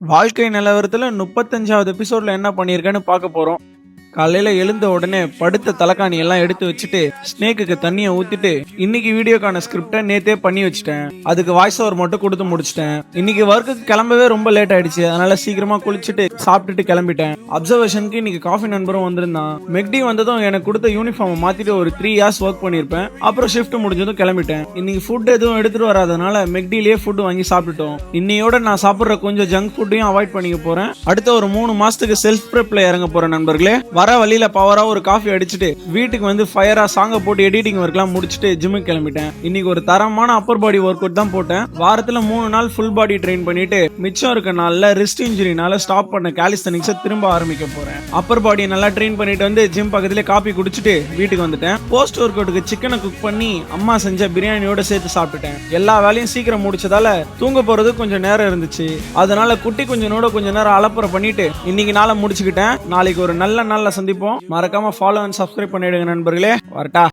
வாழ்க்கை நிலவரத்துல 35வது எபிசோட்ல என்ன பண்ணியிருக்கேன்னு பார்க்க போறோம். காலையில எழுந்த உடனே படுத்த தலைக்காணி எல்லாம் எடுத்து வச்சுட்டு ஸ்னேக்குக்கு தண்ணியை ஊத்திட்டு இன்னைக்கு வீடியோக்கான ஸ்கிரிப்டை நேத்தே பண்ணி வச்சுட்டேன். அதுக்கு வாய்ஸ் ஓவர் மட்டும் கொடுத்து முடிச்சிட்டேன். இன்னைக்கு ஒர்க்குக்கு கிளம்பவே ரொம்ப லேட் ஆயிடுச்சு. அதனால சீக்கிரமா குளிச்சுட்டு சாப்பிட்டுட்டு கிளம்பிட்டேன். அப்சர்வேஷனுக்கு இன்னைக்கு காஃபி நண்பரும் வந்திருந்தான். மெக்டி வந்ததும் எனக்கு கொடுத்த யூனிஃபார்ம் மாத்திட்டு ஒரு 3 hours ஒர்க் பண்ணிருப்பேன். அப்புறம் ஷிஃப்ட் முடிஞ்சதும் கிளம்பிட்டேன். இன்னைக்கு ஃபுட் எதுவும் எடுத்துட்டு வராதனால மெக்டிலேயே ஃபுட் வாங்கி சாப்பிட்டுட்டோம். இன்னையோட நான் சாப்பிடுற கொஞ்சம் ஜங்க் ஃபுட்டையும் அவாய்ட் பண்ணிக்க போறேன். அடுத்த ஒரு 3 மாசத்துக்கு செல்ஃப் ப்ரெப்ல இறங்க போறேன் நண்பர்களே. வர வழியில பவரா ஒரு காஃபி அடிச்சுட்டு வீட்டுக்கு வந்து ஃபயரா சாங்க போட்டு எடிட்டிங் ஒர்க்லாம் முடிச்சுட்டு ஜிம்முக்கு கிளம்பிட்டேன். இன்னைக்கு ஒரு தரமான அப்பர் பாடி ஒர்க் அவுட் தான் போட்டேன். வாரத்துல 3 நாள் ஃபுல் பாடி ட்ரெயின் பண்ணிட்டு மிச்சம் இருக்க நாள்ல ரிஸ்ட் இன்ஜுரினால ஸ்டாப் பண்ண காலிஸ்தனிக்ஸை திரும்ப ஆரம்பிக்க போறேன். அப்பர் பாடியை நல்லா ட்ரெயின் பண்ணிட்டு வந்து ஜிம் பக்கத்துல காபி குடிச்சிட்டு வீட்டுக்கு வந்துட்டேன். போஸ்ட் ஒர்க் அவுட்டுக்கு சிக்கனை குக் பண்ணி அம்மா செஞ்ச பிரியாணியோட சேர்த்து சாப்பிட்டுட்டேன். எல்லா வேலையும் சீக்கிரம் முடிச்சதால தூங்க போறது கொஞ்சம் நேரம் இருந்துச்சு. அதனால குட்டி கொஞ்சனோட கொஞ்ச நேரம் அலப்பறை பண்ணிட்டு இன்னைக்கு நாளை முடிச்சுக்கிட்டேன். நாளைக்கு ஒரு நல்ல நாள்ல சந்திப்போம். மறக்காம ஃபாலோ அண்ட் சப்ஸ்கிரைப் பண்ணிடுங்க நண்பர்களே. வரட்டா.